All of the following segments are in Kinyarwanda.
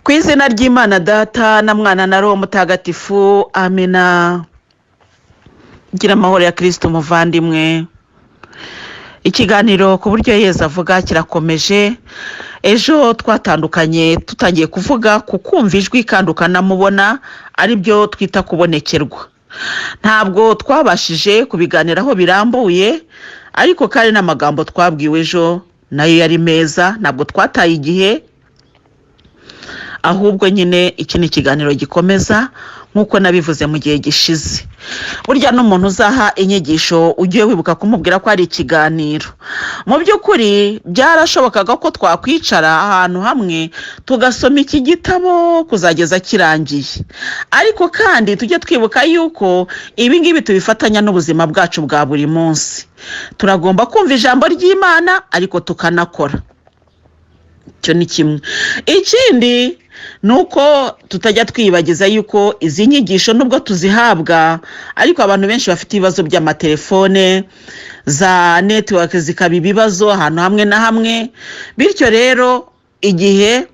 Ku izina ry'Imana Data na Mwana na Roho Mutagatifu, amina. Gira amahoro ya Kristu muvandimwe. Ikiganiro ku buryo Yezu avuga kirakomeje. Ejo twatandukanye tutangiye kuvuga ku kumva ijwi kandi ukanamubona, ari byo twita kubonekerwa. Ntabwo twabashije kubiganiraho birambuye, ariko kandi n'amagambo twabwiwe ejo nayo yari meza. Ntabwo twataye igihe, ahubwo nyine iki ni ikiganiro gikomeza nk'uko nabivuze mu gihe gishize. Burya n'umuntu uzaha inyigisho ugiye wibuka kumubwira ko ari ikiganiro. Mu by'ukuri byarashobokaga ko twakwicara ahantu hamwe tugasoma iki gitabo kuzageza kirangiye, ariko kandi tujye twibuka yuko ibi ngibi tubifatanya n'ubuzima bwacu bwa buri munsi. Turagomba kumva ijambo ry'Imana ariko tukanakora. Icyo ni kimwe. Ikindi nuko tutajya twibagiza yuko izi nyigisho nubwo tuzihabwa, ariko abantu benshi bafite ibibazo by'amatelefone, za network zikaba ibibazo ahantu hamwe na hamwe. Bityo rero igihe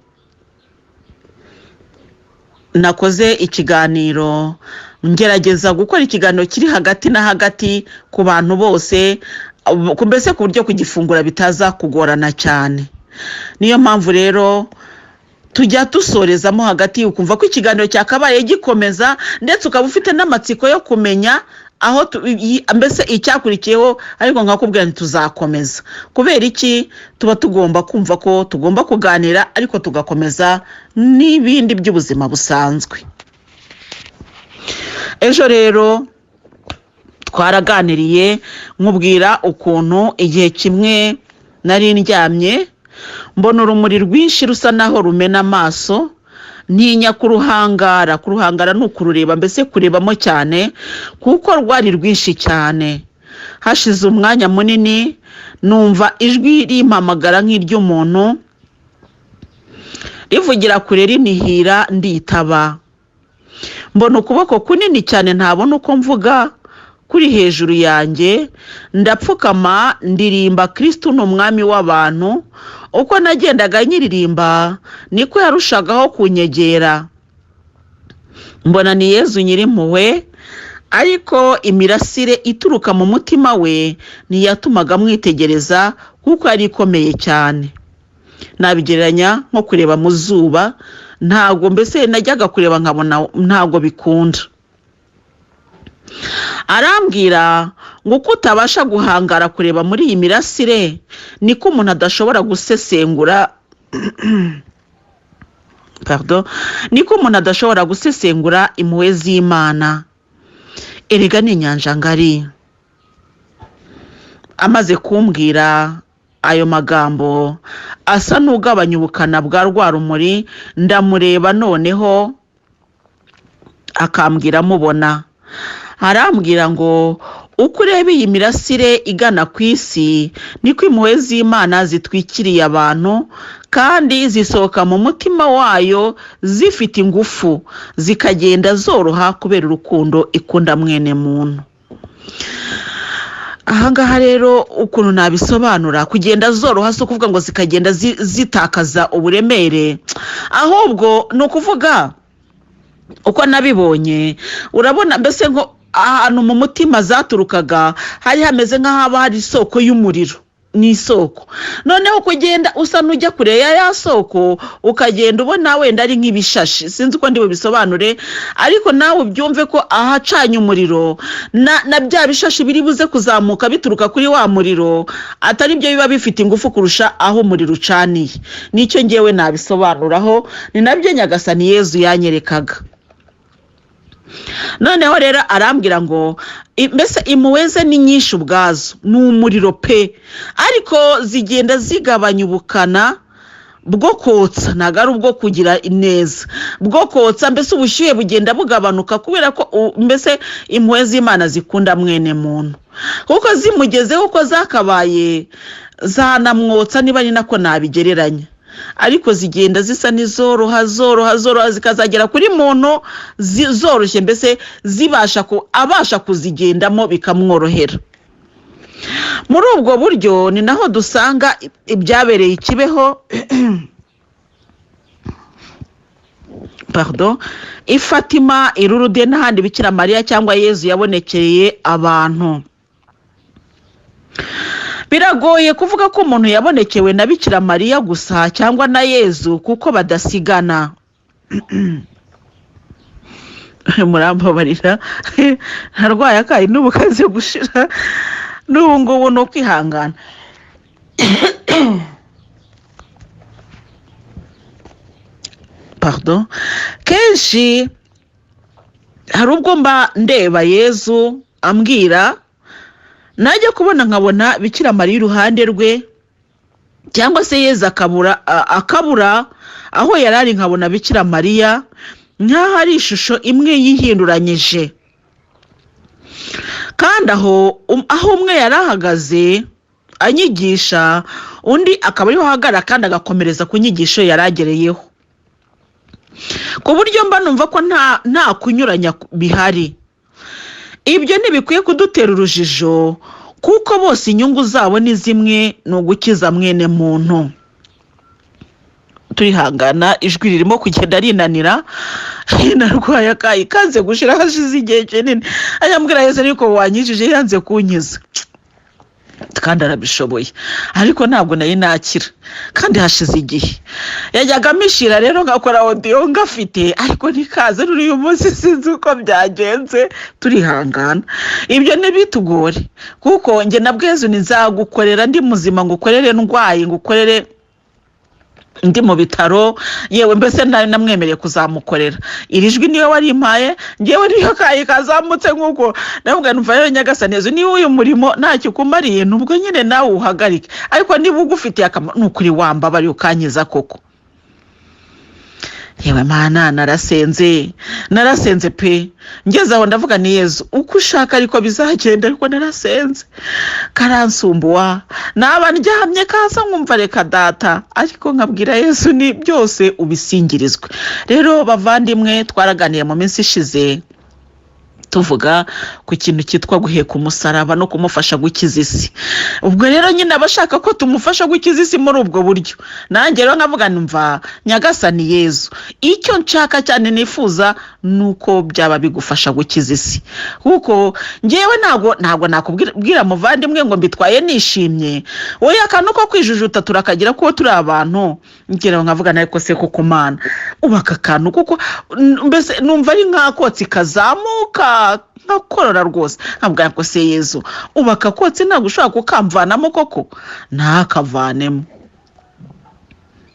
nakoze ikiganiro, ngerageza gukora ikiganiro kiri hagati na hagati ku bantu bose, mbese ku buryo kugifungura bitaza kugorana cyane. Niyo mpamvu rero tujya dusorezamo hagati, ukumva ko ikiganiro cyakabaye gikomeza, ndetse ukaba ufite n'amatsiko yo kumenya aho mbese icyakurikiyeho, ariko nkakubwira ntituzakomeza. Kubera iki? Tuba tugomba kumva ko tugomba kuganira ariko tugakomeza n'ibindi by'ubuzima busanzwe. Ejo rero twaraganiriye, nkubwira ukuntu igihe kimwe nari ndyamye, mbona urumuri rwinshi rusa naho rumena amaso, ntinya kuruhangara. Kuruhangara ni ukurureba, mbese kurebamo cyane, kuko rwari rwinshi cyane. Hashize umwanya munini numva ijwi rimpamagara nk'iry'umuntu, rivugira kure rinihira, nditaba. Mbona ukuboko kunini cyane ntabona uko mvuga kuri hejuru yanjye, ndapfukama ndirimba Kristu ni umwami w'abantu. Uko nagendaga nyiririmba niko yarushagaho kunyegera. Mbona ni Yezu nyirimpuhwe, ariko imirasire ituruka mu mutima we ntiyatumaga mwitegereza, kuko yari ikomeye cyane. Nabigereranya nko kureba mu zuba, ntabwo mbese najyaga kureba nkabona ntabwo bikunda. Arambwira ngo uko utabasha guhangara kureba muri iyi mirasire, niko umuntu adashobora gusesengura niko umuntu adashobora gusesengura impuhwe z'Imana. Erega ni inyanja ngari. Amaze kumbwira ayo magambo, asa n'ugabanya ubukana bwa rwa rumuri, ndamureba noneho akambwira mubona. Arambwira ngo uko ureba iyi mirasire igana ku isi, niko impuhwe z'Imana zitwikiriye abantu, kandi zisohoka mu mutima wayo zifite ingufu, zikagenda zoroha kubera urukundo ikunda mwene muntu. Ahangaha rero ukuntu nabisobanura, kugenda zoroha si ukuvuga ngo zikagenda zitakaza uburemere, ahubwo ni ukuvuga uko nabibonye. Urabona mbese nko ahantu mu mutima zaturukaga hari hameze nk'ahaba hari isoko y'umuriro, ni isoko. Noneho kugenda usa n'ujya kure ya soko, ukagenda ubona wenda ari nk'ibishashi, sinzi uko ndi bubisobanure, ariko nawe ubyumve ko ahacanye umuriro na bya bishashi biri buze kuzamuka bituruka kuri wa muriro, atari byo biba bifite ingufu kurusha aho umuriro ucaniye. Nicyo ngewe nabisobanuraho, ni nabyo Nyagasani Yezu yanyerekaga. Noneho rero arambwira ngo mbese impuhwe ze ni nyinshi ubwazo, ni umuriro pe, ariko zigenda zigabanya ubukana bwo kotsa, ntabwo ari ubwo kugira ineza, bwo kotsa. Mbese ubushyuhe bugenda bugabanuka, kubera ko mbese impuhwe z'Imana zikunda mwene muntu, kuko zimugezeho uko zakabaye zanamwotsa, niba ari nako nabigereranya. Ariko zigenda zisa n'izoroha zikazagera kuri muntu zoroshye, mbese abasha kuzigendamo bikamworohera. Muri ubwo buryo ni naho dusanga ibyabereye ikibeho i Fatima, i Lourdes n'ahandi Bikira Mariya cyangwa Yezu yabonekeye abantu. Biragoye kuvuga ko umuntu yabonekewe na Bikira Mariya gusa cyangwa na Yezu kuko badasigana. Murambabarira ntarwaye akayi n'ubukaze gushira n'ubu ngubu no kwihangana. Kenshi hari ubwo mba ndeba Yezu ambwira, najya kubona nkabona Bikira Mariya iruhande rwe, cyangwa se Yezu akabura aho yarari nkabona Bikira Mariya nk'aho ari ishusho imwe yihinduranyije. Kandi aho umwe yari ahagaze anyigisha, undi akaba ariho ahagarara kandi agakomereza ku nyigisho yaragereyeho, ku buryo mba numva ko nta kunyuranya bihari. Ibyo ntibikwiye kudutera urujijo kuko bose inyungu zabo ni zimwe, ni ugukiza mwene muntu. Turihangana, ijwi ririmo kugenda rinanira, narwaye akayi kanze gushira hashize igihe kinini. Ayambwira Yezu ariko wanyijije, yanze kunkiza kandi arabishoboye, ariko ntabwo nari nakira kandi hashize igihe. Yajyaga amishira rero ngakora audio ngafite, ariko nikaze ruri uyu munsi sinzi uko byagenze. Turihangana, ibyo ntibitugore kuko nge nabwo Yezu nizagukorera ndi muzima, ngukorere ndwaye, ngukorere ndi mu bitaro, yewe mbese namwemereye kuzamukorera. Iri jwi niwe warimpaye, ngewe niyo kayi kazamutse nk'uko navuga numva rero Nyagasani Yezu niba uyu murimo ntacyo kumariye, nubwo nyine nawe uhagarike, ariko niba ugufitiye akamaro nukuri wambabari ukankiza koko. Yewe Mana, narasenze pe, ngeze aho ndavuga ni Yezu uko ushaka ariko bizagenda, ariko narasenze karansumbuwa, naba ndyamye kaza nkumva reka data, ariko nkabwira Yezu ni byose ubisingirizwe. Rero bavandimwe, twaraganiye mu minsi ishize tuvuga ku kintu cyitwa guheka umusaraba no kumufasha gukiza isi. Ubwo rero nyine abashaka ko tumufasha gukiza isi muri ubwo buryo, nanjye rero nkavuga numva Nyagasani Yezu, icyo nshaka cyane nifuza nuko byaba bigufasha gukiza isi, kuko ngewe ntabwo nakubwira muvandimwe ngo mbitwaye nishimye. Wowe akantu ko kwijujuta turakagira ko turi abantu, ngira nkavuga ariko se kuko Mana ubaka akantu kuko mbese numva ari nk'akotsi kazamuka nkakorora rwose, nkavuga ko se Yezu ubaka kotsi ntabwo ushobora kukamvanamo koko, ntakavanemo.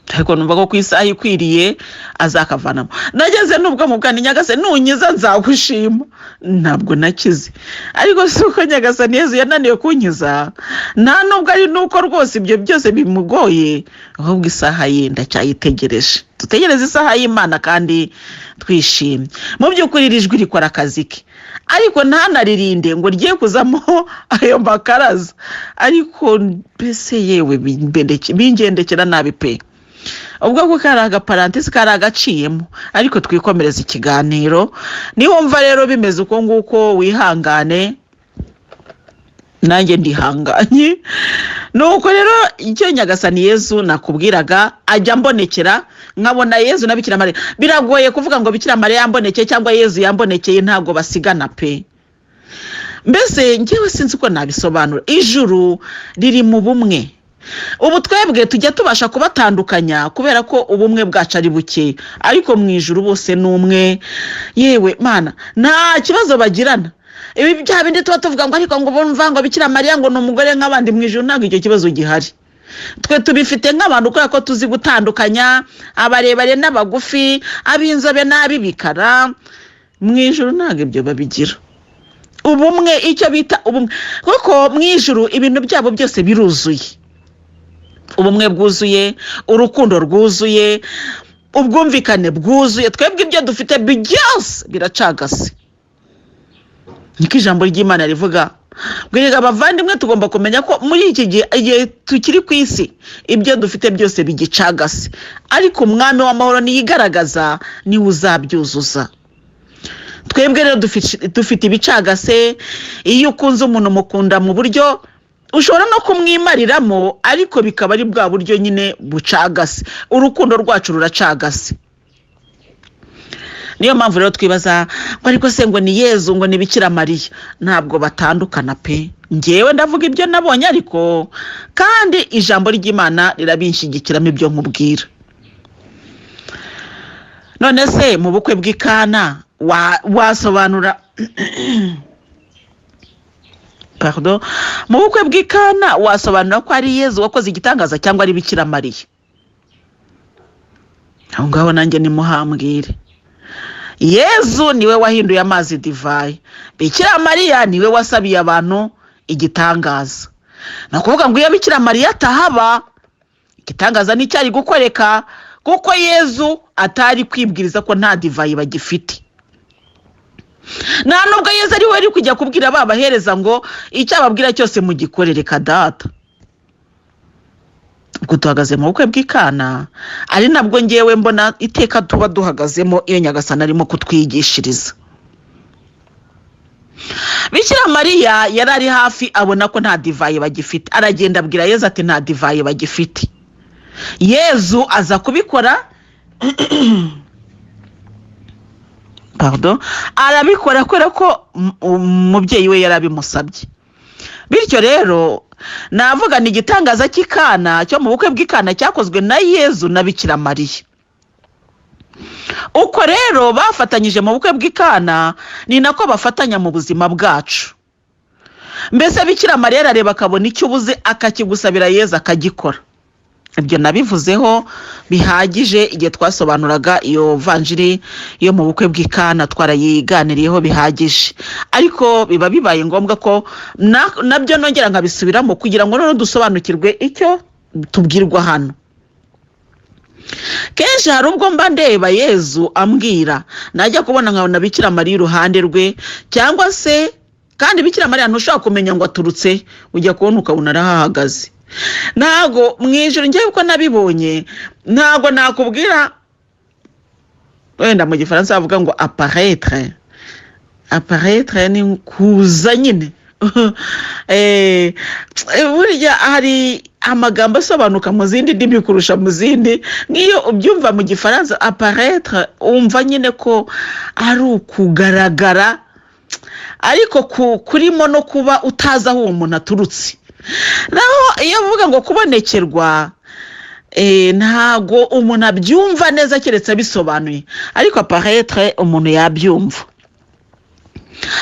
Ariko numva ko ku isaha ikwiriye azakavanamo. Nageze nubwo mubwani Nyagasani nunyiza nzagushima, ntabwo nakize, ariko si uko Nyagasani Yezu yananiwe kunkiza, nta nubwo ari nuko rwose ibyo byose bimugoye, ahubwo isaha ye ndacyayitegereje. Dutegereze isaha y'Imana kandi twishimye. Mu by'ukuri iri jwi rikora akazi ke, ariko ntanaririnde ngo rye kuzamo ayo makaraza, ariko mbese yewe bingendekera nabi pe. Ubwo ko kari agaparantisi kari agaciyemo, ariko twikomereza ikiganiro. Niwumva rero bimeze uko nguko wihangane, nanjye ndihanganye. Nuko rero icyo Nyagasani Yezu nakubwiraga, ajya mbonekera nkabona Yezu na Bikira Mariya. Biragoye kuvuga ngo Bikira Mariya yambonekeye cyangwa Yezu yambonekeye, ntabwo basigana pe. Mbese ngewe sinzi uko nabisobanura. Ijuru riri mu bumwe. Ubu twebwe tujya tubasha kubatandukanya kubera ko ubumwe bwacu ari buke, ariko mu ijuru bose n'umwe. Yewe Mana, nta kibazo bagirana. Ibi bya bindi tuba tuvuga ngo ariko ngo bumva ngo Bikira Mariya ngo ni umugore nk'abandi, mu ijuru ntabwo icyo kibazo gihari. Twe tubifite nk'abantu kubera ko tuzi gutandukanya abarebare n'abagufi, ab'inzobe n'ab'ibikara. Mu ijuru ntabwo ibyo babigira. Ubumwe, icyo bita ubumwe, kuko mu ijuru ibintu byabo byose biruzuye. Ubumwe bwuzuye, urukundo rwuzuye, ubwumvikane bwuzuye. Twebwe ibyo dufite byose biracagase. Niko ijambo ry'Imana rivuga. Bwiriga abavandimwe, tugomba kumenya ko muri iki gihe tukiri ku isi ibyo dufite byose bigicagase, ariko umwami w'amahoro niyigaragaza niwe uzabyuzuza. Twebwe rero dufite ibicagase. Iyo ukunze umuntu mukunda mu buryo ushobora no kumwimariramo, ariko bikaba ari bwa buryo nyine bucagase. Urukundo rwacu ruracagase. niyo mpamvu rero twibaza ngo ariko se ngo ni Yezu ngo ni Bikira Mariya, ntabwo batandukana pe. Ngewe ndavuga ibyo nabonye, ariko kandi ijambo ry'Imana rirabinshigikiramo ibyo nkubwira. None se mu bukwe bw'Ikana wasobanura pardon, mu bukwe bw'Ikana wasobanura ko ari Yezu wakoze igitangaza cyangwa ari Bikira Mariya? Aho ngaho nanjye nimuhambwire. Yezu niwe wahinduye amazi divayi, Bikira Mariya niwe wasabiye abantu igitangaza. Nakuvuga ngo iyo Bikira Mariya atahaba, igitangaza n'icyari gukoreka, kuko Yezu atari kwibwiriza ko nta divayi bagifite. Nta nubwo Yezu ari we ari kujya kubwira babahereza ngo icyo ababwira cyose mugikorere kadata. Ubwo tuhagaze mu bukwe bw'Ikana, ari nabwo ngewe mbona iteka tuba duhagazemo iyo Nyagasani arimo kutwigishiriza. Bikira Mariya yari ari hafi, abona ko nta divayi bagifite, aragenda abwira Yezu ati nta divayi bagifite. Yezu aza kubikora pardon, arabikora kubera ko umubyeyi we yarabimusabye. Bityo rero navuga ni igitangaza cy'Ikana cyo mu bukwe bw'Ikana cyakozwe na Yezu na Bikira Mariya. Uko rero bafatanyije mu bukwe bw'Ikana, ni nako bafatanya mu buzima bwacu. Mbese Bikira Mariya arareba akabona icyo ubuze akakigusabira Yezu akagikora. Ibyo nabivuzeho bihagije igihe twasobanuraga iyo vanjiri yo mu bukwe bw'Ikana, twarayiganiriyeho bihagije. Ariko biba bibaye ngombwa ko nabyo nongera nkabisubiramo kugira ngo none dusobanukirwe icyo tubwirwa hano. Kenshi hari ubwo mba ndeba Yezu ambwira, najya kubona nkabona Bikira Mariya iruhande rwe, cyangwa se kandi Bikira Mariya ntushobora kumenya ngo aturutse, ujya kubona ukabona arahahagaze. Ntago mwijuru ngiye uko nabibonye, ntago nakubwira, wenda mu Gifaransa bavuga ngo apparaître. Apparaître ni kuza nyine. Burya hari amagambo asobanuka mu zindi ndimi kurusha mu zindi. Ngiyo ubyumva mu Gifaransa apparaître, umva nyine ko ari ukugaragara, ariko kurimo no kuba utaza aho umuntu aturutse. Naho iyo uvuga ngo kubonekerwa, ntago umuntu abyumva neza keretse abisobanuye, ariko apparaître umuntu yabyumva.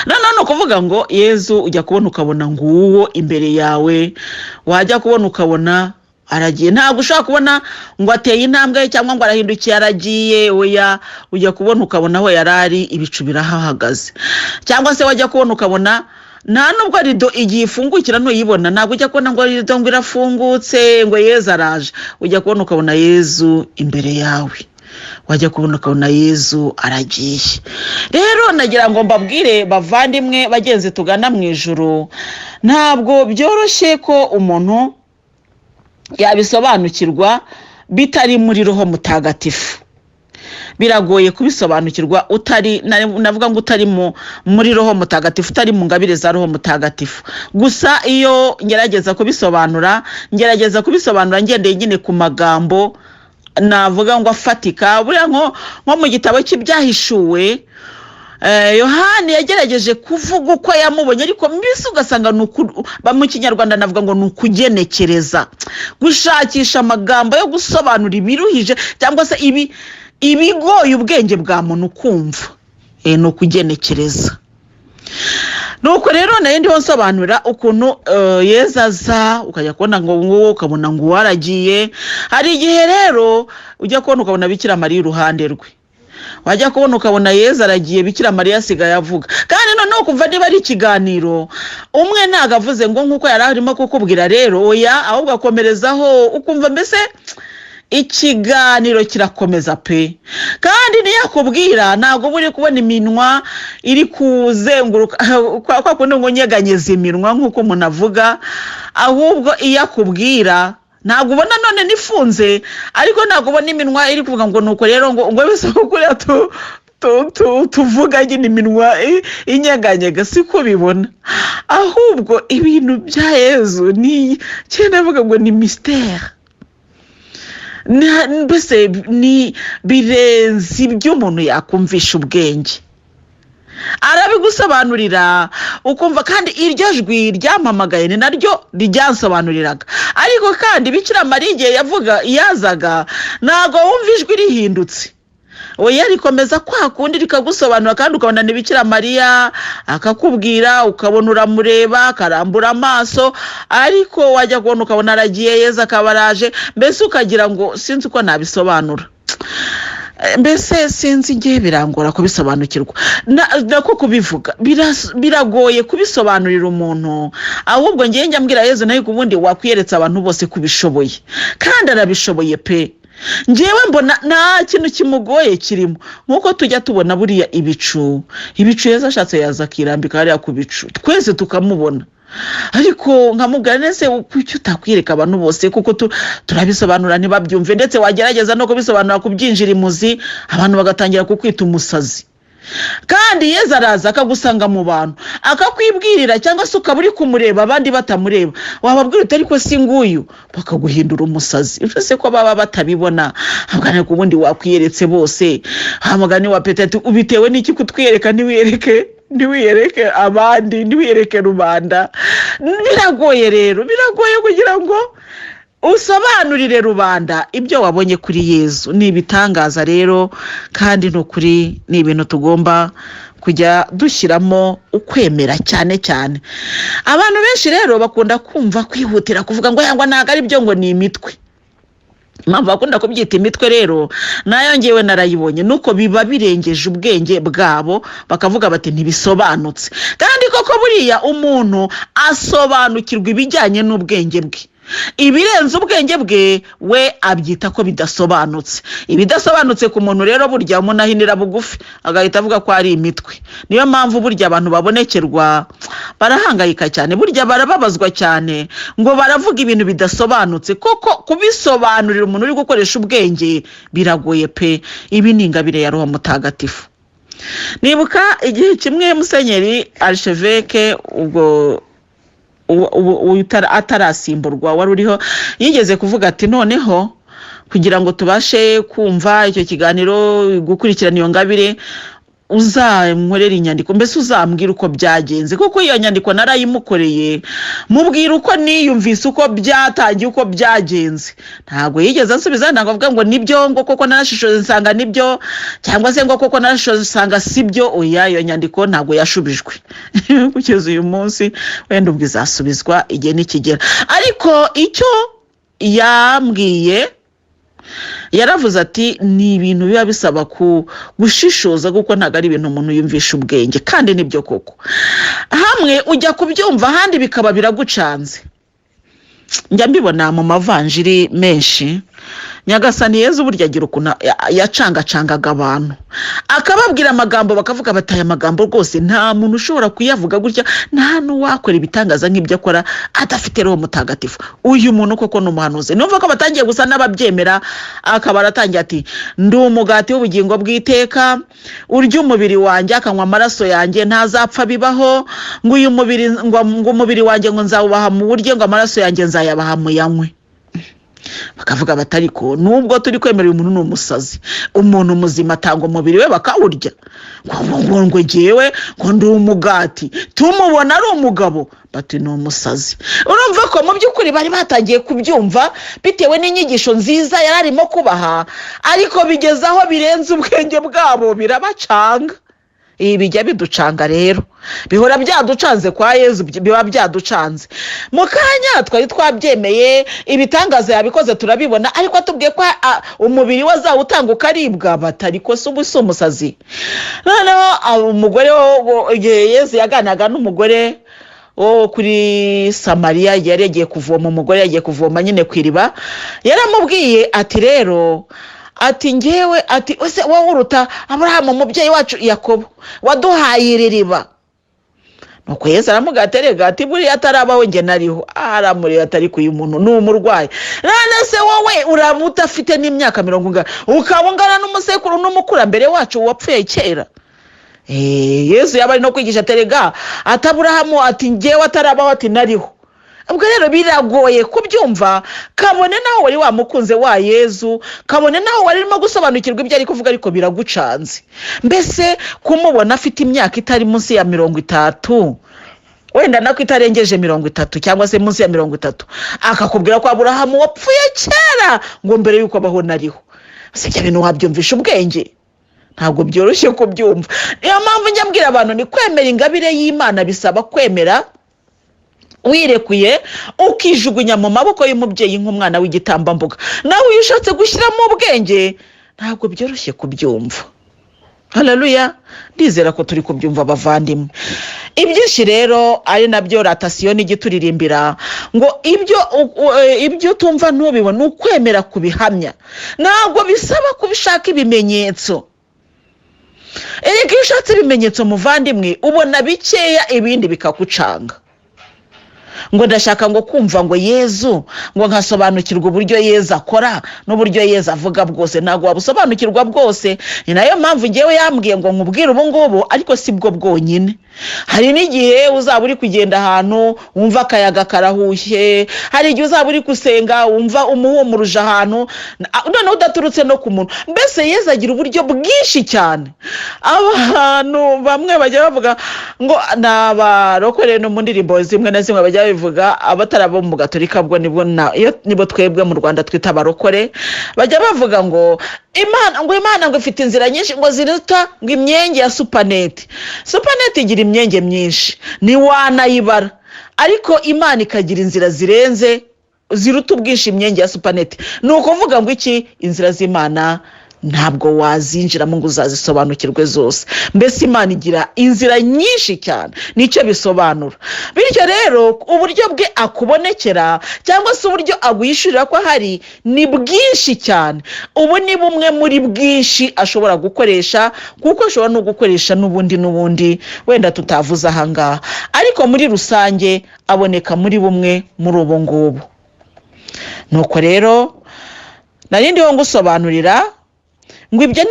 None kuvuga ngo Yezu ujya kubona ukabona nguwo imbere yawe, wajya kubona ukabona aragiye. Ntago ushaka kubona ngo ateye intambwe cyangwa ngo arahindukiye aragiye, oya, ujya kubona ukabona aho yarari ibicu birahahagaze. Cyangwa se wajya kubona ukabona nta nubwo rido igiye ifungukira ntuyibona, ntabwo ujya kubona ngo rido ngo irafungutse ngo Yezu araje. Ujya kubona ukabona Yezu imbere yawe, wajya kubona ukabona Yezu aragiye. Rero nagira ngo mbabwire bavandimwe bagenzi tugana mu ijuru, ntabwo byoroshye ko umuntu yabisobanukirwa bitari muri Roho Mutagatifu. Biragoye kubisobanukirwa utari, navuga ngo utari muri Roho Mutagatifu, utari mu ngabire za Roho Mutagatifu. Gusa iyo ngerageza kubisobanura ngendeye nyine ku magambo navuga ngo afatika. Buriya nko mu gitabo cy'ibyahishuwe, Yohani yagerageje kuvuga uko yamubonye, ariko mbese ugasanga mu Kinyarwanda navuga ngo ni ukugenekereza, gushakisha amagambo yo gusobanura ibiruhije cyangwa se ibigoye ubwenge bwa muntu kumva, ni ukugenekereza. Nuko rero nayo ndiho nsobanura ukuntu Yezu aza, ukajya kubona ngo nguwo, ukabona ngo waragiye. Hari igihe rero ujya kubona ukabona Bikira Mariya iruhande rwe, wajya kubona ukabona Yezu aragiye, Bikira Mariya asigaye avuga. Kandi noneho kumva niba ari ikiganiro, umwe ntago avuze ngo nkuko yari arimo kukubwira rero, oya, ahubwo akomerezaho, ukumva mbese ikiganiro kirakomeza pe. Kandi niyakubwira ntago buri kubona iminwa iri kuzenguruka kwa kundi ngo nyeganyeza iminwa nkuko umuntu avuga, ahubwo iyakubwira ntago ubona none nifunze, ariko ntago ubona iminwa iri kuvuga ngo nuko rero ngo bise kuri tuvuga nyine iminwa inyeganyega, siko bibona. Ahubwo ibintu bya Yezu ni cyane avuga ngo ni mystère. mbese ni birenze ibyo umuntu yakumvisha ubwenge, arabigusobanurira ukumva, kandi iryo jwi ryampamagaye ni naryo ryansobanuriraga. Ariko kandi Bikira Mariya igihe yazaga ntago wumva ijwi rihindutse, oya rikomeza kwa kundi rikagusobanura, kandi ukabona ni Bikira Mariya akakubwira, ukabona uramureba akarambura amaso, ariko wajya kubona ukabona aragiye, Yezu akaba araje, mbese ukagira ngo sinzi uko nabisobanura, mbese sinzi ngiye birangora kubisobanukirwa nako kubivuga, biragoye kubisobanurira umuntu. Ahubwo ngiye njya mbwira Yezu nayo ubundi wakwiyeretse abantu bose kubishoboye, kandi arabishoboye pe. Ngewe mbona nta kintu kimugoye kirimo, nkuko tujya tubona buriya ibicu Yezu ashatse yaza akirambika hariya ku bicu twese tukamubona, ariko nkamubwira nese kuki utakwireka abantu bose, kuko turabisobanura ntibabyumve, ndetse wagerageza no kubisobanura kubyinjira imuzi abantu bagatangira kukwita umusazi. Kandi Yezu araza akagusanga mu bantu akakwibwirira, cyangwa se ukaba uri kumureba abandi batamureba, wababwira uti ariko si nguyu, bakaguhindura umusazi. Ese ko baba batabibona, ahubwo ko ubundi wakwiyeretse bose. Hamugani wa Petero, ubitewe n'iki kutwiyereka ntiwiyereke abandi, ntiwiyereke rubanda? Biragoye rero, biragoye kugira ngo usobanurire rubanda ibyo wabonye kuri Yezu. Ni ibitangaza rero, kandi n'ukuri ni ibintu tugomba kujya dushyiramo ukwemera cyane cyane. Abantu benshi rero bakunda kumva kwihutira kuvuga ngo yangwa ntago ari byo, ngo ni imitwe. Impamvu bakunda kubyita imitwe rero nayo ngewe narayibonye, nuko biba birengeje ubwenge bwabo, bakavuga bati ntibisobanutse. Kandi koko buriya umuntu asobanukirwa ibijyanye n'ubwenge bwe, ibirenze ubwenge bwe we abyita ko bidasobanutse. Ibidasobanutse ku muntu rero burya umuntu ahinira bugufi agahita avuga ko ari imitwe. Niyo mpamvu burya abantu babonekerwa barahangayika cyane, burya barababazwa cyane ngo baravuga ibintu bidasobanutse. Koko kubisobanurira umuntu uri gukoresha ubwenge biragoye pe. Ibi ni ingabire ya Roho Mutagatifu. Nibuka igihe kimwe Musenyeri Archevêque ubwo atarasimburwa wari uriho, yigeze kuvuga ati noneho kugira ngo tubashe kumva icyo kiganiro, gukurikirana iyo ngabire, uzankorera inyandiko, mbese uzambwira uko byagenze. Kuko iyo nyandiko narayimukoreye, mubwira uko niyumvise, uko byatangiye, uko byagenze. Ntabwo yigeze asubiza, ntabwo avuga ngo nibyo, ngo koko narashishoje nsanga nibyo, cyangwa se ngo koko narashishoje nsanga sibyo. Oya, iyo nyandiko ntabwo yashubijwe kugeza uyu munsi, wenda ubwo izasubizwa igihe nikigera. Ariko icyo yambwiye, yaravuze ati ni ibintu biba bisaba gushishoza, kuko ntago ari ibintu umuntu yumvisha ubwenge. Kandi nibyo koko, hamwe ujya kubyumva, ahandi bikaba biragucanze. Njya mbibona mu mavanjiri menshi, Nyagasani Yezu burya agira ukuntu yacangacangaga abantu, akababwira amagambo bakavuga bati aya magambo rwose nta muntu ushobora kuyavuga gutya, nta n'uwakora ibitangaza nk'ibyo akora adafite Roho Mutagatifu. Uyu muntu koko ni umuhanuzi. Numva ko batangiye gusa n'ababyemera, akaba aratangiye ati ndi umugati w'ubugingo bw'iteka, urya umubiri wanjye akanywa amaraso yanjye ntazapfa bibaho, ngo uyu mubiri ngo umubiri wanjye ngo nzawubaha mu buryo, ngo amaraso yanjye nzayabaha mu yanywe. Bakavuga batariko nubwo turi kwemera umuntu ni umusazi, umuntu muzima atanga umubiri we bakawurya, ngo ngewe ngo ndi umugati, tumubona ari umugabo bati ni umusazi. Urumva ko mu by'ukuri bari batangiye kubyumva bitewe n'inyigisho nziza yararimo kubaha, ariko bigeze aho birenze ubwenge bwabo, birabacanga. Ibi bijya biducanga rero, bihora byaducanze kwa Yezu, biba byaducanze. Mu kanya twari twabyemeye, ibitangaza yabikoze turabibona, ariko atubwiye ko umubiri we azawutanga ukaribwa, batariko se ubusa umusazi. Noneho umugore Yezu yaganaga n'umugore wo kuri Samariya, yari yagiye kuvoma, umugore yagiye kuvoma nyine ku iriba, yaramubwiye ati rero ati ngewe ati ese wowe uruta Aburahamu umubyeyi wacu Yakobo waduhaye iri riba. Nuko Yesu aramugaterega ati buriya atarabawe nge nariho. Aramureba atari kuyu muntu ni umurwayi. None se wowe uramuta afite n'imyaka 40 ukabungana n'umusekuru n'umukurambere wacu wapfuye kera. Yesu yabari no kwigisha terega ataburahamu ati ngewe atarabaho ati nariho. ubwo rero biragoye kubyumva, kabone naho wari wamukunze wa Yezu, kabone naho wari urimo gusobanukirwa ibyo ari kuvuga, ariko biragucanze. Mbese kumubona afite imyaka itari munsi ya 30, wenda nako itarengeje 30 cyangwa se munsi ya 30, akakubwira ko Aburahamu wapfuye kera ngo mbere yuko abaho nariho, se ibyo bintu wabyumvisha ubwenge? Ntabwo byoroshye kubyumva. Niyo mpamvu njya mbwira abantu ni kwemera ingabire y'Imana bisaba kwemera wirekuye, ukijugunya mu maboko y'umubyeyi nk'umwana w'igitambambuga. Nawe iyo ushatse gushyiramo ubwenge ntabwo byoroshye kubyumva. Haleluya, ndizera ko turi kubyumva bavandimwe. Ibyinshi rero ari nabyo ratasiyo n'igituririmbira ngo ibyo tumva ntubibona, ukwemera kubihamya. Ntabwo bisaba kubishaka ibimenyetso. Erega iyo ushatse ibimenyetso muvandimwe ubona bikeya, ibindi bikakucanga. Ngo ndashaka ngo kumva ngo Yezu, ngo nkasobanukirwa uburyo Yezu akora n'uburyo Yezu avuga bwose. Ntabwo wabusobanukirwa bwose. Ni nayo mpamvu ngewe yambwiye ngo nkubwire ubu ngubu, ariko si bwo bwonyine. Hari n'igihe uzaba uri kugenda ahantu wumva akayaga karahushye, hari igihe uzaba uri gusenga wumva umuhumuruje ahantu noneho udaturutse no ku muntu. Mbese Yezu agira uburyo bwinshi cyane. Abantu bamwe bajya bavuga ngo n'abarokore no mu ndirimbo zimwe na zimwe bajya bivuga, abatarabo mu Gatolika bwo nibo twebwe mu Rwanda twita abarokore, bajya bavuga ngo Imana ngo ifite inzira nyinshi ngo ziruta ngo imyenge ya supaneti. Supaneti igira imyenge myinshi ntiwanayibara, ariko Imana ikagira inzira ziruta ubwinshi imyenge ya supaneti. Ni ukuvuga ngo iki? Inzira z'Imana ntabwo wazinjiramo ngo uzazisobanukirwe zose. Mbese Imana igira inzira nyinshi cyane, nicyo bisobanura. Bityo rero uburyo bwe akubonekera cyangwa se uburyo agwishurira ko hari ni bwinshi cyane. Ubu ni bumwe muri bwinshi ashobora gukoresha, kuko ashobora no gukoresha n'ubundi wenda tutavuze ahangaha, ariko muri rusange aboneka muri bumwe muri ubu ngubu. Nuko rero narindiho ngusobanurira ngo ibyo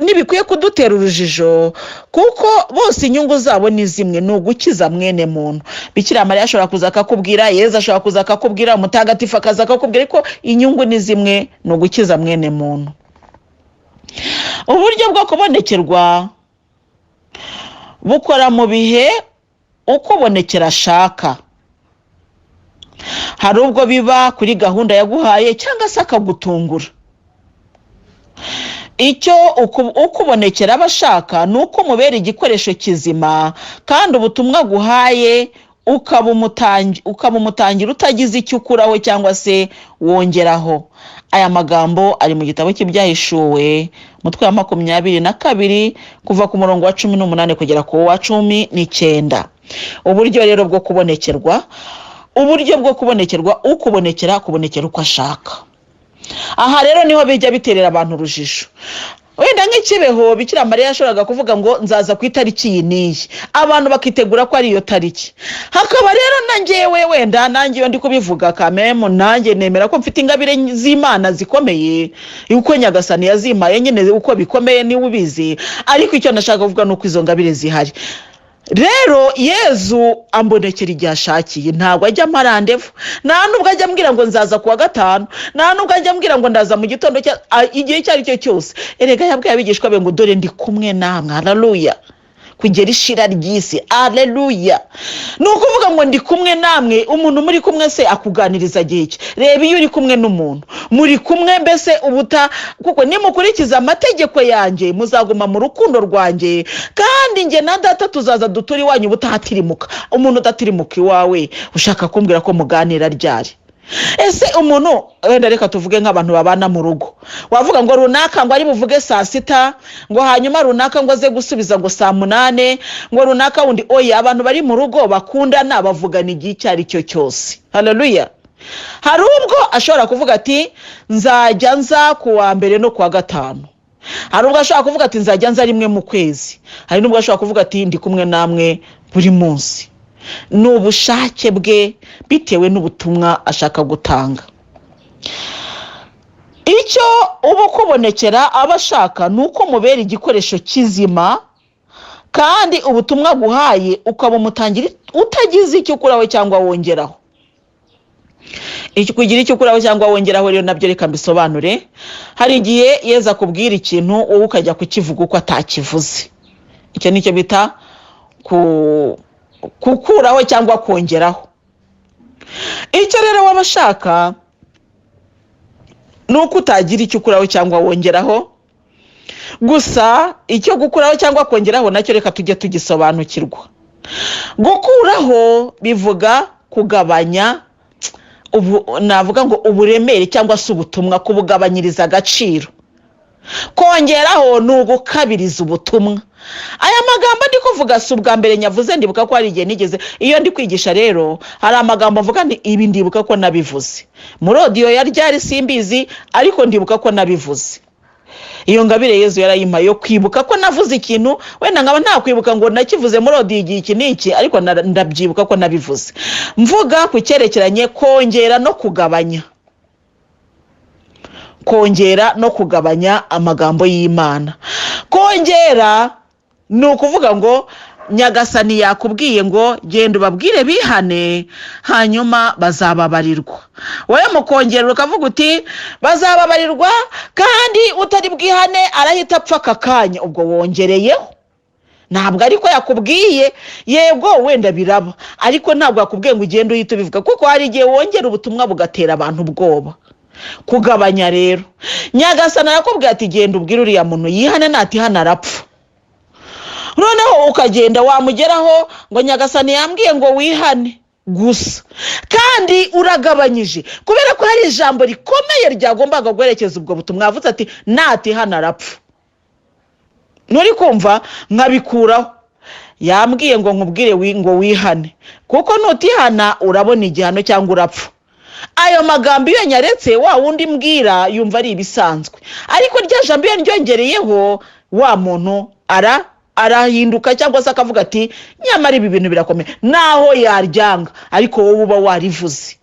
ntibikwiye kudutera urujijo, kuko bose inyungu zabo ni zimwe, ni ugukiza mwene muntu. Bikira Mariya ashobora kuza akakubwira, Yezu ashobora kuza akakubwira, Umutagatifu akaza akakubwira, ariko inyungu ni zimwe, ni ugukiza mwene muntu. Uburyo bwo kubonekerwa bukora mu bihe uko ubonekera ashaka. Hari ubwo biba kuri gahunda yaguhaye cyangwa se akagutungura. Icyo ukubonekera abashaka ni uko umubera igikoresho kizima, kandi ubutumwa guhaye ukaba umutangira utagize icyo ukuraho cyangwa se wongeraho. Aya magambo ari mu gitabo cy'Ibyahishuwe umutwe wa 22 kuva ku murongo wa 18 kugera ku wa 19. Uburyo rero bwo kubonekerwa, ukubonekera uko ashaka. Aha rero niho bijya biterera abantu urujijo. Wenda nk'ikibeho Bikira Mariya yashoboraga kuvuga ngo nzaza ku itariki iyi n'iyi, abantu bakitegura ko ari iyo tariki. Hakaba rero nangewe wenda nangiye ndi kubivuga kamemo, nanjye nemera ko mfite ingabire z'Imana zikomeye, uko Nyagasani yazimaye nyine uko bikomeye ni ubizi, ariko icyo ndashaka kuvuga nuko izo ngabire zihari. Rero Yezu ambonekera igihe ashakiye, ntabwo ajya amarandevu, nta nubwo ajya ambwira ngo nzaza kuwa 5, nta nubwo ajya ambwira ngo ndaza mu gitondo igihe icyo ari cyo cyose. Erega yabwiye abigishwa be ngo dore ndi kumwe namwe. Haleluya, kugera ishira ry'isi. Haleluya. Ni ukuvuga ngo ndi kumwe namwe. Umuntu muri kumwe se akuganiriza gihe iki? Reba iyo uri kumwe n'umuntu muri kumwe, mbese kuko nimukurikiza amategeko yanjye muzaguma mu rukundo rwanjye, kandi nge na Data tuzaza dutura iwanyu ubutahatirimuka. Umuntu udatirimuka iwawe ushaka kumbwira ko muganira ryari? Ese umuntu wenda reka tuvuge nk'abantu babana mu rugo, wavuga ngo runaka ngo ari buvuge saa 6, ngo hanyuma runaka ngo aze gusubiza ngo saa 8, ngo runaka wundi oya. Abantu bari mu rugo bakundana bavugana igihe icyo ari cyo cyose. Haleluya. Hari ubwo ashobora kuvuga ati nzajya nza kuwa mbere no kuwa 5. Hari ubwo ashobora kuvuga ati nzajya nza rimwe mu kwezi. Hari n'ubwo ashobora kuvuga ati ndi kumwe namwe buri munsi. Ni ubushake bwe bitewe n'ubutumwa ashaka gutanga. Icyo uba kubonekera abashaka ni uko mubera igikoresho kizima, kandi ubutumwa guhaye ukaba umutangira utagize icyo ukuraho cyangwa wongeraho. iki kugira icyo ukuraho cyangwa wongeraho rero nabyo reka mbisobanure. Hari igihe Yezu akubwira ikintu wowe ukajya kukivuga uko atakivuze, icyo nicyo bita kukuraho cyangwa kongeraho. Icyo rero waba ashaka nuko utagira icyo ukuraho cyangwa wongeraho, gusa icyo gukuraho cyangwa kongeraho nacyo reka tujye tugisobanukirwa. Gukuraho bivuga kugabanya, navuga ngo uburemere cyangwa se ubutumwa, kubugabanyiriza agaciro. Kongeraho ni ugukabiriza ubutumwa. Aya magambo ndi kuvuga si ubwa mbere nyavuze, ndibuka ko hari igihe nigeze, iyo ndi kwigisha rero hari amagambo mvuga ni ibi ndibuka ko nabivuze muri audio ya ryari simbizi, ariko ndibuka ko nabivuze. Iyo ngabire Yezu yarayimpaye yo kwibuka ko navuze ikintu, wenda nkaba nta kwibuka ngo nakivuze muri audio iki niki, ariko ndabyibuka ko nabivuze. Mvuga ku cyerekeranye kongera no kugabanya, kongera no kugabanya amagambo y'Imana. Kongera ni ukuvuga ngo Nyagasani yakubwiye ngo genda ubabwire bihane hanyuma bazababarirwa. Wowe mukongera ukavuga uti bazababarirwa kandi utari bwihane arahita apfa akakanya, ubwo wongereyeho. Ntabwo ariko yakubwiye, yego wenda biraba, ariko ntabwo yakubwiye ngo ugende uhita ubivuga, kuko hari igihe wongera ubutumwa bugatera abantu ubwoba. Kugabanya rero, Nyagasani arakubwira ati genda ubwire uriya muntu yihane, natihana arapfa. Noneho ukagenda wamugeraho ngo Nyagasani yambwiye ngo wihane gusa, kandi uragabanyije kubera ko hari ijambo rikomeye ryagombaga guherekeza ubwo butumwa. Avuze ati natihana arapfa. Nuri kumva nkabikuraho, yambwiye ngo nkubwire ngo wihane, kuko nutihana urabona igihano cyangwa urapfa. Ayo magambo iyo nyaretse wa wundi mbwira yumva ari ibisanzwe, ariko rya jambo iyo ryongereyeho wa muntu arahinduka cyangwa se akavuga ati nyamara ibi bintu birakomeye, naho yaryanga ariko wowe uba warivuze.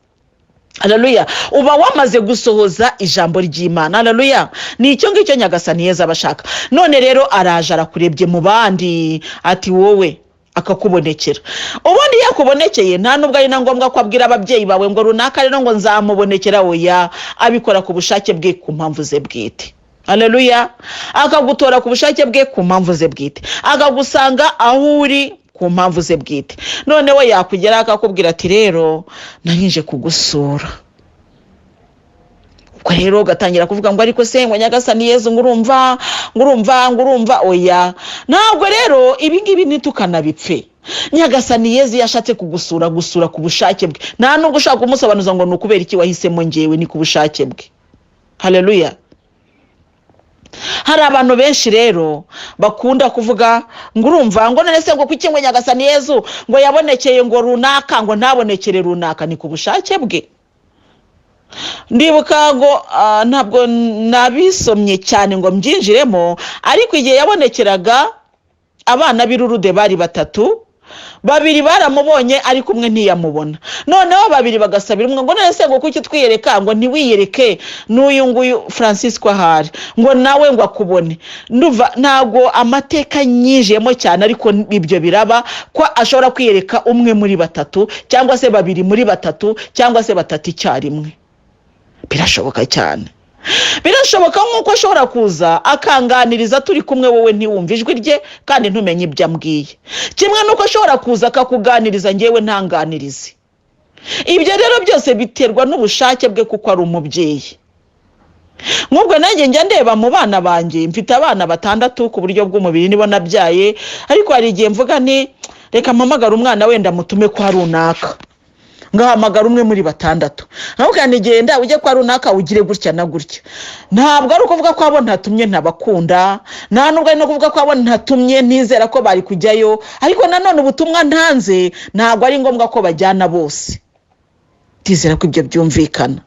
Haleluya, uba wamaze gusohoza ijambo ry'Imana. Haleluya, ni icyo ngicyo Nyagasani Yezu abashaka. None rero araje arakurebye mu bandi ati wowe, akakubonekera. Ubundi yakubonekeye nta nubwo ari na ngombwa ko abwira ababyeyi bawe ngo runaka rero ngo nzamubonekera, oya, abikora ku bushake bwe ku mpamvu ze bwite. Haleluya, akagutora ku bushake bwe ku mpamvu ze bwite, akagusanga aho uri ku mpamvu ze bwite. None we yakugera akakubwira ati rero narinje kugusura. Ubwo rero ugatangira kuvuga ngo ariko se ngo Nyagasani Yezu ngurumva, oya. Ntabwo rero ibi ngibi nitukanabipfe. Nyagasani Yezu yashatse gusura ku bushake bwe, nta nubwo ushaka kumusobanuza ngo nukubera iki wahisemo ngewe, ni ku bushake bwe. Haleluya. Hari abantu benshi rero bakunda kuvuga ngo urumva ngo none se ngo kuki ngo Nyagasani Yezu ngo yabonekeye ngo runaka ngo ntabonekere runaka, ni ku bushake bwe. Ndibuka ngo ntabwo nabisomye cyane ngo mbyinjiremo, ariko igihe yabonekeraga abana b'irurude bari batatu, babiri baramubonye ariko umwe ntiyamubona. Noneho babiri bagasabira umwe ngo none se ngo kuki twiyereka, ngo ntiwiyereke n'uyu nguyu Francisco ahari ngo nawe ngo akubone. Nduva ntago amateka nyijemo cyane, ariko ibyo biraba ko ashobora kwiyereka umwe muri batatu cyangwa se babiri muri batatu cyangwa se batatu icyarimwe. Birashoboka cyane. Birashoboka nk'uko ashobora kuza akanganiriza turi kumwe, wowe ntiwumve ijwi rye kandi ntumenye ibyo ambwiye, kimwe nuko ashobora kuza akakuganiriza ngewe ntanganirize. Ibyo rero byose biterwa n'ubushake bwe, kuko ari umubyeyi. Nk'ubwo nanjye njya ndeba mu bana banjye, mfite abana 6 ku buryo bw'umubiri nibo nabyaye, ariko hari igihe mvuga nti reka mpamagara umwana wenda mutume kwa runaka, ngahamagara umwe muri 6. Naho kandi genda ujye kwa runaka ugire gutya na gutya. Ntabwo ari ukuvuga ko abo ntatumye ntabakunda, nta nubwo ari no kuvuga ko abo ntatumye ntizera ko bari kujyayo, ariko nanone ubutumwa ntanze ntabwo ari ngombwa ko bajyana bose. Tizera ko ibyo byumvikana.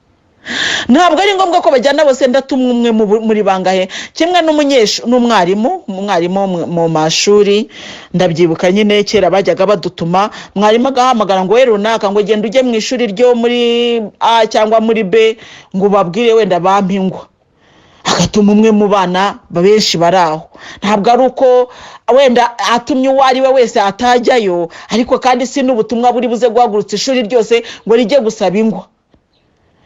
Ntabwo ari ngombwa ko bajyana bose, ndatumwe umwe muri bangahe. Kimwe n'umwarimu mu mashuri, ndabyibuka nyine kera bajyaga badutuma, mwarimu agahamagara ngo we runaka ngo genda ujye mu ishuri ryo muri A cyangwa muri B ngo babwire wenda bampingwa, agatuma umwe mu bana benshi baraho. Ntabwo ari uko wenda atumye uwo ari we wese atajyayo, ariko kandi si n'ubutumwa buri buze guhagurutsa ishuri ryose ngo rijye gusaba ingwa.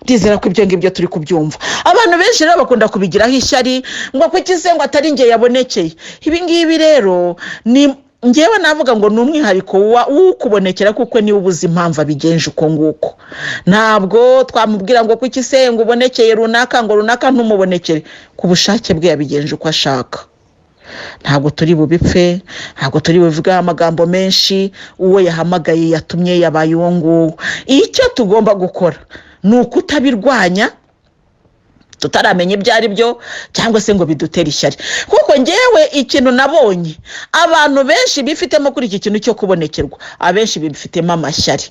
ndizera ko ibyo ngibyo turi kubyumva. Abantu benshi rero bakunda kubigiraho ishyari ngo kuki se ngo atari nge yabonekeye. Ibi ngibi rero ni ngewe navuga ngo ni umwihariko w'ukubonekera kuko niwe ubuze impamvu abigenje uko nguko. Ntabwo twamubwira ngo kuki se ngo ubonekeye runaka ngo runaka ntumubonekere, ku bushake bwe yabigenje uko ashaka. Ntabwo turi bubipfe, ntabwo turi buvuga amagambo menshi, uwo yahamagaye yatumye yabaye uwo nguwo. Icyo tugomba gukora ni ukutabirwanya tutaramenya ibyo ari byo cyangwa se ngo bidutere ishyari. Kuko ngewe ikintu nabonye abantu benshi bifitemo kuri iki kintu cyo kubonekerwa, abenshi bifitemo amashyari.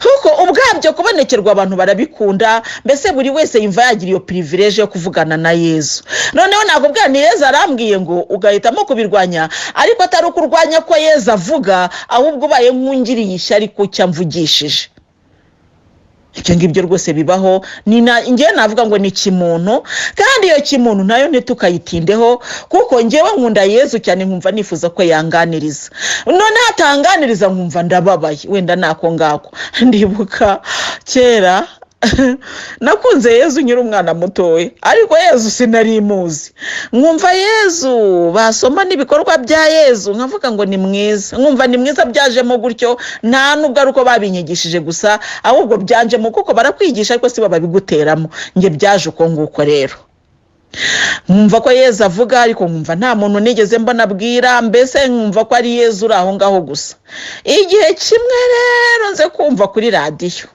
Kuko ubwabyo kubonekerwa abantu barabikunda, mbese buri wese yumva yagira iyo privilege yo kuvugana na Yezu. Noneho nakubwira ni Yezu arambwiye ngo ugahitamo kubirwanya, ariko atari ukurwanya ko Yezu avuga, ahubwo ubaye nk'ungiriye ishyari ko cyamvugishije. Ibyo ngibyo rwose bibaho. Ngewe navuga ngo ni kimuntu, kandi iyo kimuntu nayo ntitukayitindeho, kuko ngewe nkunda Yezu cyane, nkumva nifuza ko yanganiriza. None hatanganiriza nkumva ndababaye, wenda nako ngako. Ndibuka kera nakunze Yezu nyiri umwana mutoya, ariko Yezu sinarimuzi. Nkumva Yezu basoma n'ibikorwa bya Yezu, nkavuga ngo ni mwiza, nkumva ni mwiza, byajemo gutyo. Nta nubwo ari uko babinyigishije gusa, ahubwo byanjemo kuko barakwigisha ariko si babiguteramo. Nge byaje uko nguko rero. Nkumva ko Yezu avuga, ariko nkumva nta muntu nigeze mbona abwira, mbese nkumva ko ari Yezu uri aho ngaho gusa. Igihe kimwe rero nze kumva kuri radiyo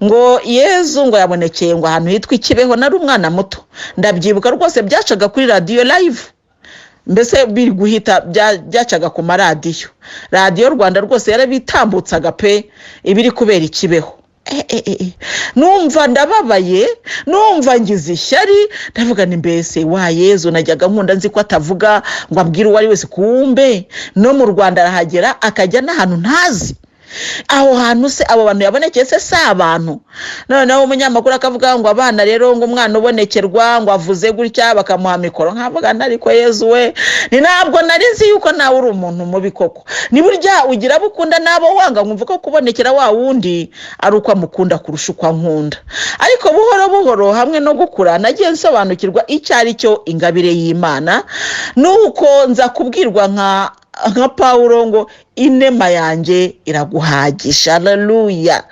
ngo Yezu ngo yabonekeye ngo ahantu hitwa Ikibeho. Nari umwana muto, ndabyibuka rwose, byacaga kuri radiyo live, mbese biri guhita byacaga ku maradiyo. Radiyo Rwanda rwose yarabitambutsaga pe, ibiri kubera Ikibeho. Numva ndababaye, numva ngize ishyari, ndavuga ni mbese wa Yezu najyaga nkunda nzi ko atavuga ngo abwire uwo ari wese, kumbe no mu Rwanda arahagera akajya n'ahantu ntazi. Aho hantu se abo bantu yabonekeye se si abantu? Noneho umunyamakuru akavuga ngo abana rero ngo umwana ubonekerwa ngo avuze gutya, bakamuha mikoro. Nkavuga ariko Yezu we, ni ntabwo nari nzi yuko nawe uri umuntu mubi koko. Ni burya ugira bukunda nabo wanga, nkumva ko kubonekera wa wundi ari uko amukunda kurusha uko ankunda. Ariko buhoro buhoro hamwe no gukura nagiye nsobanukirwa icyo ari cyo ingabire y'Imana, nuko nza kubwirwa nka Paulo ngo inema yanjye iraguhagisha. Haleluya.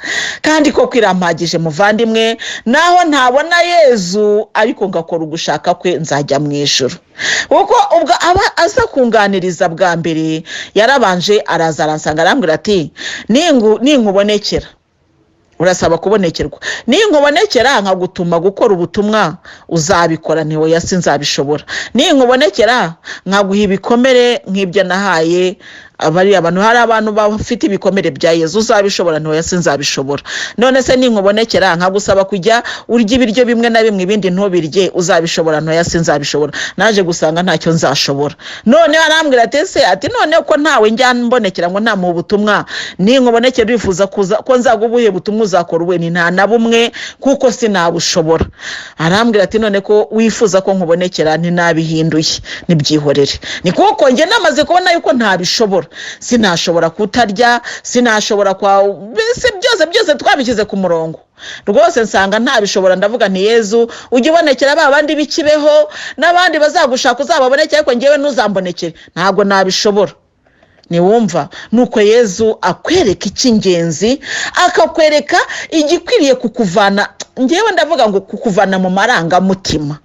Kandi koko irampagije muvandimwe, naho ntabona Yezu ariko ngakora ugushaka kwe, nzajya mu ijuru. Kuko ubwo aba aza kunganiriza bwa mbere, yarabanje araza aransanga arambwira ati ninkubonekera urasaba kubonekerwa, ninkubonekera nkagutuma gukora ubutumwa uzabikora. Niwe yasi nzabishobora. Ninkubonekera nkaguha ibikomere nk'ibyo nahaye abari abantu, hari abantu bafite ibikomere bya Yezu, uzabishobora. Niwe yasi nzabishobora. None se ninkubonekera nkagusaba kujya urya ibiryo bimwe na bimwe ibindi ntubirye, uzabishobora. Niwe yasi nzabishobora. Naje gusanga ntacyo nzashobora. None arambwira ati none ko ntawe njya mbonekera ngo nta mu butumwa, ninkubonekera urifuza ko nzagubuye butumwa uzakora uwe? Ni nta na bumwe, kuko sinabushobora. Arambwira ati none ko wifuza ko nkubonekera, ntinabihinduye, nibyihorere. Ni kuko nge namaze kubona yuko ntabishobora. Sinashobora kutarya, sinashobora mbese byose twabishyize ku murongo. Rwose nsanga ntabishobora. Ndavuga nti Yezu ujye ubonekera ba bandi b'Ikibeho n'abandi bazagushaka uzababonekera, ariko ngewe ntuzambonekere. Ntabwo nabishobora. Niwumva nuko Yezu akwereka icy'ingenzi, akakwereka igikwiriye kukuvana, ngewe ndavuga ngo kukuvana mu marangamutima.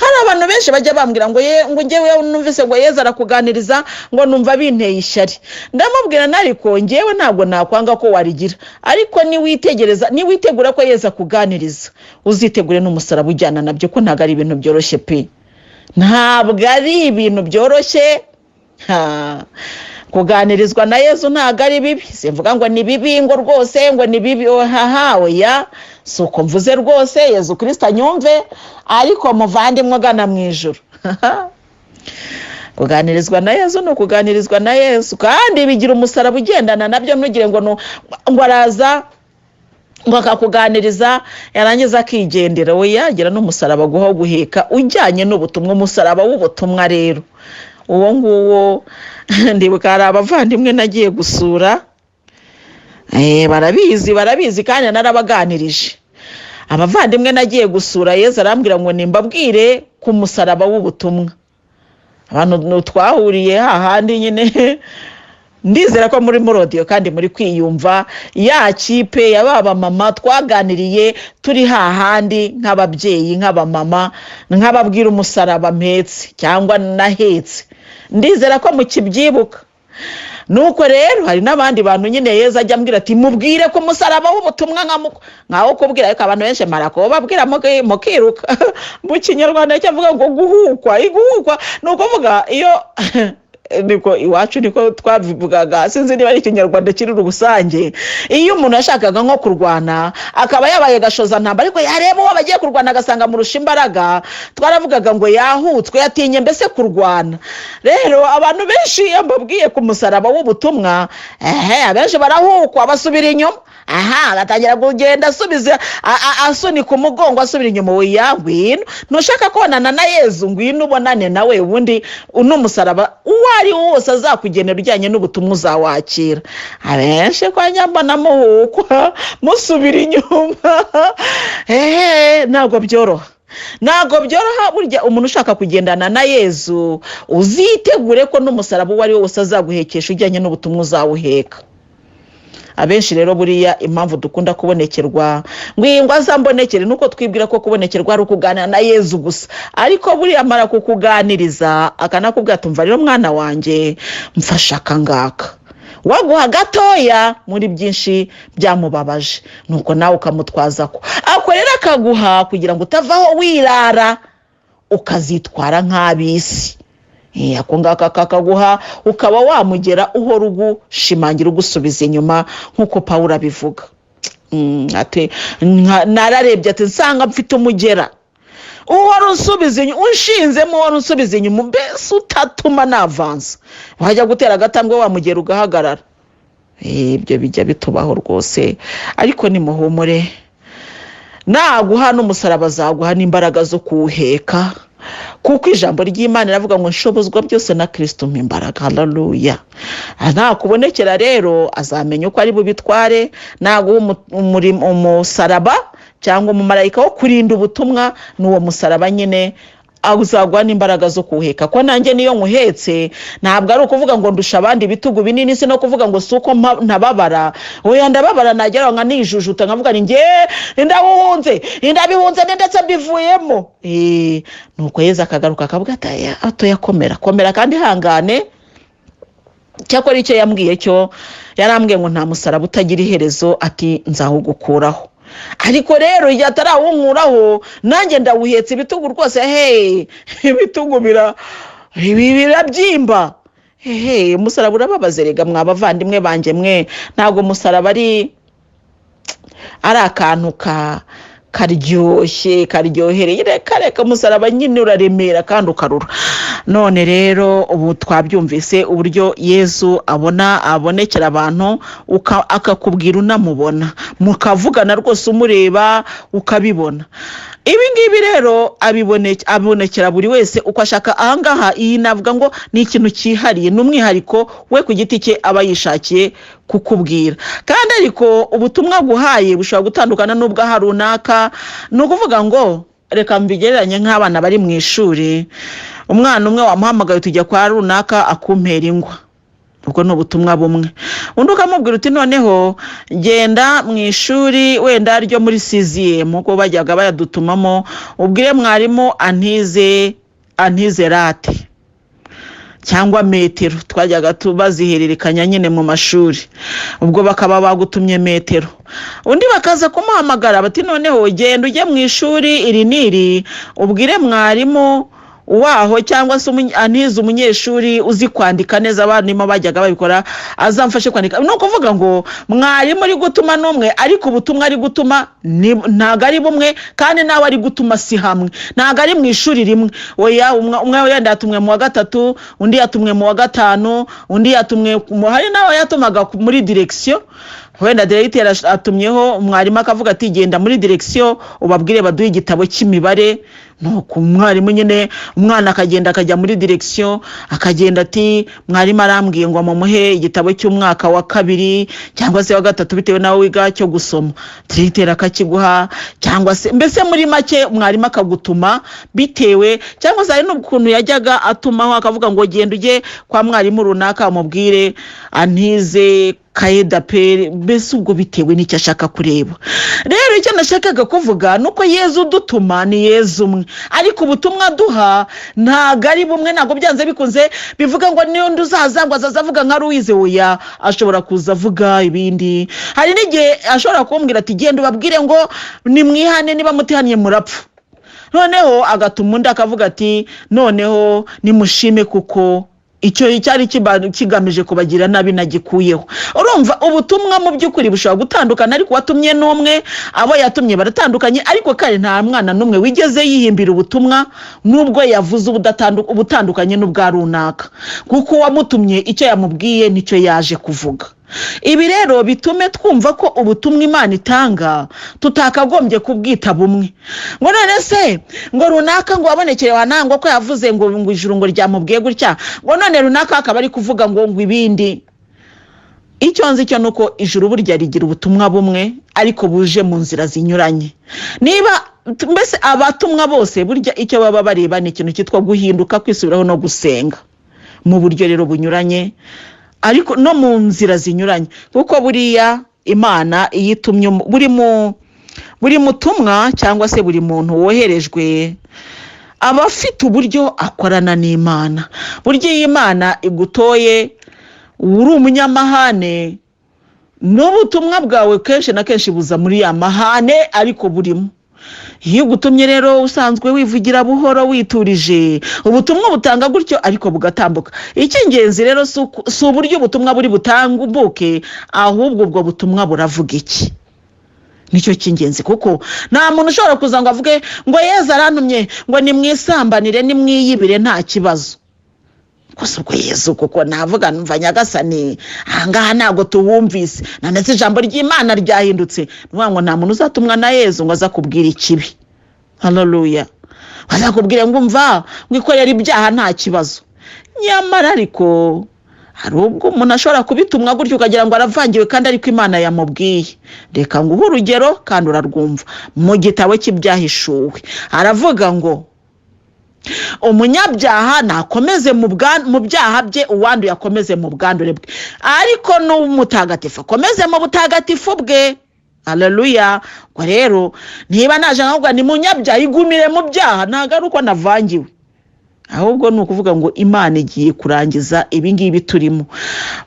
Hari abantu benshi bajya bambwira ngo ngewe numvise ngo Yezu arakuganiriza ngo numva binteye ishyari. Ndamubwira nariko ngewe ntabwo nakwanga ko warigira, ariko niwitegura ko Yezu akuganiriza, uzitegure n'umusaraba ujyana nabyo, ko ntabwo ari ibintu byoroshye pe. Ntabwo ari ibintu byoroshye. Kuganirizwa na Yezu ntabwo ari bibi. Simvuga ngo ni bibi ngo rwose ngo ni bibi, oya, si uko mvuze rwose. Yezu Kristu anyumve, ariko muvandimwe ugana mu ijuru. Kuganirizwa na Yezu ni ukuganirizwa na Yezu, kandi bigira umusaraba ugendana nabyo. Ntugire ngo araza ngo akakuganiriza yarangiza akigendera. We yagira n'umusaraba guha guheka ujyanye n'ubutumwa. Umusaraba w'ubutumwa rero uwo nguwo, ndibuka hari abavandimwe nagiye gusura, barabizi kandi narabaganirije. abavandimwe nagiye gusura Yezu arambwira ngo nimbabwire ku musaraba w'ubutumwa. Abantu twahuriye hahandi nyine ndizera ko muri radiyo kandi muri kwiyumva ya kipe ya baba mama twaganiriye turi hahandi nk'ababyeyi nk'abamama nk'ababwira umusaraba mpetse cyangwa nahetse, ndizera ko mukibyibuka. Nuko rero hari n'abandi bantu nyine Yezu ajya ambwira ati mubwire ku musaraba w'ubutumwa nkaho kubwira, ariko abantu benshi marako babwira mukiruka mu Kinyarwanda cyavuga ngo guhukwa ni ukuvuga iyo niko iwacu niko twabivugaga, sinzi niba ari Ikinyarwanda kiri rusange. Iyo umuntu yashakaga nko kurwana akaba yabaye gashoza ntamba, ariko yareba uwo bagiye kurwana agasanga murusha imbaraga, twaravugaga ngo yahutswe yatinye mbese kurwana. Rero abantu benshi mbabwiye ku musaraba w'ubutumwa abenshi barahukwa basubira inyuma, agatangira kugenda asubiza asunika umugongo asubira inyuma. Oya ngwino, ntushaka kubonana na Yezu ngwino ubonane nawe, ubundi uno musaraba uwari wose azakugenera ujyanye n'ubutumwa uzawakira. Abenshi kwa nyambana muhukwa musubira inyuma. Ntabwo byoroha, burya umuntu ushaka kugendana na Yezu uzitegure ko n'umusaraba uwari wose azaguhekesha ujyanye n'ubutumwa uzawuheka. Abenshi rero buriya impamvu dukunda kubonekerwa ngo azambonekere nuko twibwira ko kubonekerwa ari ukuganira na Yezu gusa, ariko buriya amara kukuganiriza akanakubwira tumva rero mwana wanjye mfasha akangaka, waguha gatoya muri byinshi byamubabaje, nuko nawe ukamutwaza ko akorera akaguha kugira ngo utavaho wirara ukazitwara nk'abisi. Ako ngaka kakaguha ukaba wamugera uhora ugushimangira ugusubiza inyuma nk'uko Pawulo abivuga. Nararebye ati nsanga mfite umugera uhora unsubiza inyuma, unshinzemo uhora unsubiza inyuma, mbese utatuma navansa, wajya gutera agatambwe wamugera ugahagarara. Ibyo bijya bitubaho rwose, ariko nimuhumure, naguha n'umusaraba azaguha n'imbaraga zo kuwuheka, kuko ijambo ry'Imana riravuga ngo nshobozwa byose na Kristu imbaraga. Haleluya. Nakubonekera rero azamenya uko ari bubitware, naguha umusaraba cyangwa umumarayika wo kurinda ubutumwa, n'uwo musaraba nyine azaguha n'imbaraga zo kuwuheka. Ko nanjye niyo nkuhetse ntabwo ari ukuvuga ngo ndusha abandi ibitugu binini, si no kuvuga ngo suko ntababara. Oya ndababara, nagera nka nijujuta nkavuga ni nge ndabihunze ndetse mbivuyemo. Nuko Yezu akagaruka akavuga ati yakomera kandi hangane. Cyakora icyo yambwiye cyo yarambwiye ngo nta musaraba utagira iherezo, ati nzawugukuraho. Ariko rero igihe atarawunkuraho nanjye ndawuhetse ibitugu rwose. Ibitugu birabyimba. Umusaraba urababaza rega mwabavandimwe banjye mwe, ntabwo umusaraba ari akantu karyohereye, reka umusaraba nyine uraremera kandi ukarura. None rero ubu twabyumvise uburyo Yezu abonekera abantu akakubwira unamubona, mukavugana rwose umureba ukabibona. Ibi ngibi rero abonekera buri wese uko ashaka. Ahangaha iyi navuga ngo ni ikintu cyihariye, n'umwihariko we ku giti cye aba yishakiye kukubwira. Kandi ariko ubutumwa guhaye bushobora gutandukana n'ubwaha runaka. Ni ukuvuga ngo reka mbigereranye nk'abana bari mu ishuri, umwana umwe wamuhamagaye tujya kwa runaka akumpera ingwa, ubwo ni ubutumwa bumwe. Undi ukamubwira uti noneho genda mu ishuri wenda ryo muri VIII uko bajyaga bayadutumamo, ubwire mwarimu antize rate cyangwa metero, twajyaga tubazihererekanya nyine mu mashuri, ubwo bakaba bagutumye metero. Undi bakaza kumuhamagara bati noneho genda ujye mu ishuri iri niri, ubwire mwarimu waho cyangwa se antize umunyeshuri uzi kwandika neza. Abanimo bajyaga babikora, azamfashe kwandika. No kuvuga ngo mwarimu ari gutuma n'umwe, ariko ubutumwa ari gutuma ntago ari bumwe, kandi nawe ari gutuma si hamwe, ntago ari mu ishuri rimwe. Oya, umwe wenda yatumwe mu wa gatatu, undi yatumwe mu wa gatanu, undi yatumwe hari nawe yatumaga muri direction. Wenda directeur atumyeho umwarimu akavuga ati genda muri direction ubabwire baduhe igitabo cy'imibare nuko umwarimu nyine umwana akagenda akajya muri direction akagenda ati mwarimu arambwiye ngo mumuhe igitabo cy'umwaka wa 2 cyangwa se wa 3 bitewe nawe wiga cyo gusoma directeur akakiguha cyangwa se mbese muri make mwarimu akagutuma bitewe cyangwa se ari n'ukuntu yajyaga atumaho akavuga ngo genda ujye kwa mwarimu runaka umubwire antize kaida pere mbese ubwo bitewe n'icyo ashaka kureba. Rero icyo nashakaga kuvuga nuko Yezu dutuma ni Yezu umwe, ariko ubutumwa duha ntago ari bumwe, ntago byanze bikunze bivuga ngo niyo nduzaza ngo azavuga nka Louise, oya ashobora kuza avuga ibindi. Hari n'igihe ashobora kumbwira ati genda ubabwire ngo nimwihane niba mutihanye murapfa, noneho agatuma undi akavuga ati noneho nimushime kuko icyo cyari kigamije kubagira nabi nagikuyeho. Urumva ubutumwa mu by'ukuri bushobora gutandukana, ariko watumye n'umwe abo yatumye baratandukanye, ariko kare nta mwana n'umwe wigeze yihimbira ubutumwa nubwo yavuze ubutandukanye n'ubwa runaka, kuko wamutumye icyo yamubwiye nicyo yaje kuvuga. Ibi rero bitume twumva ko ubutumwa Imana itanga tutakagombye kubwita bumwe, ngo none se ngo runaka ngo wabonekere wanango ko yavuze ngo ijuru ngo ryamubwiye gutya, ngo none runaka akaba ari kuvuga ngo ibindi. Icyo nzi cyo nuko ijuru burya rigira ubutumwa bumwe ariko buje mu nzira zinyuranye. Niba mbese abatumwa bose burya icyo baba bareba ni ikintu cyitwa guhinduka, kwisubiraho no gusenga mu buryo rero bunyuranye, ariko no mu nzira zinyuranye, kuko buriya Imana iyitumye buri mutumwa cyangwa se buri muntu woherejwe aba afite uburyo akorana n'Imana. Burya Imana igutoye uri umunyamahane n'ubutumwa bwawe kenshi na kenshi buza muri ya mahane ariko burimo. Iyo ugutumye rero usanzwe wivugira buhoro witurije, ubutumwa butanga gutyo ariko bugatambuka. Icy'ingenzi rero si uburyo ubutumwa buri butambuke, ahubwo ubwo butumwa buravuga iki. Nicyo cy'ingenzi, kuko nta muntu ushobora kuza ngo avuge ngo Yezu arantumye ngo nimwisambanire nimwiyibire nta kibazo. Gusa ubwo Yezu kuko navuga numva Nyagasani ahangaha ntago tuwumvise, nanetse ijambo ry'Imana ryahindutse, ngo nta muntu uzatumwa na Yezu ngo aza kubwira ikibi. Haleluya. Bazakubwira ngo umva mwikorera ibyaha nta kibazo. Nyamara ariko hari ubwo umuntu ashobora kubitumwa gutyo ukagira ngo aravangiwe kandi ariko Imana yamubwiye. Reka nguhe urugero kandi urarwumva. Mu gitabo cy'ibyahishuwe aravuga ngo umunyabyaha nakomeze mu byaha bye, uwanduye akomeze mu bwandure bwe, ariko n'umutagatifu akomeze mu butagatifu bwe. Haleluya. Ngo rero niba naje ahubwo ni munyabyaha igumire mu byaha, ntago ari uko navangiwe, ahubwo ni ukuvuga ngo Imana igiye kurangiza ibingibi turimo.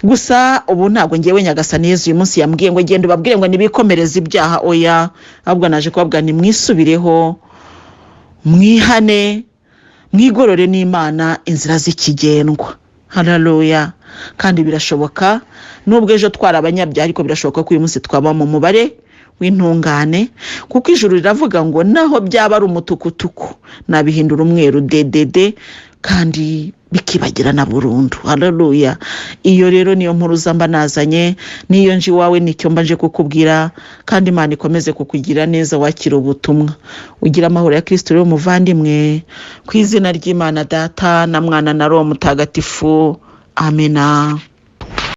Gusa ubu ntabwo ngewe Nyagasani Yezu uyu munsi yambwiye ngo genda ubabwire ngo nibikomereze ibyaha, oya, ahubwo naje kubabwira ni mwisubireho, mwihane, mwigorore n'Imana inzira z'ikigendwa. Haleluya. Kandi birashoboka nubwo ejo twari abanyabyaha, ariko birashoboka ko uyu munsi twaba mu mubare w'intungane, kuko ijuru riravuga ngo naho byaba ari umutukutuku nabihindura umweru dedede kandi bikibagirana burundu. Haleluya. Iyo rero niyo mpuruza mba nazanye, niyo nje iwawe nicyo mba nje kukubwira, kandi Imana ikomeze kukugira neza wakira ubutumwa. Ugira amahoro ya Kristu rero muvandimwe, ku izina ry'Imana Data na Mwana na Roho Mutagatifu. Amena.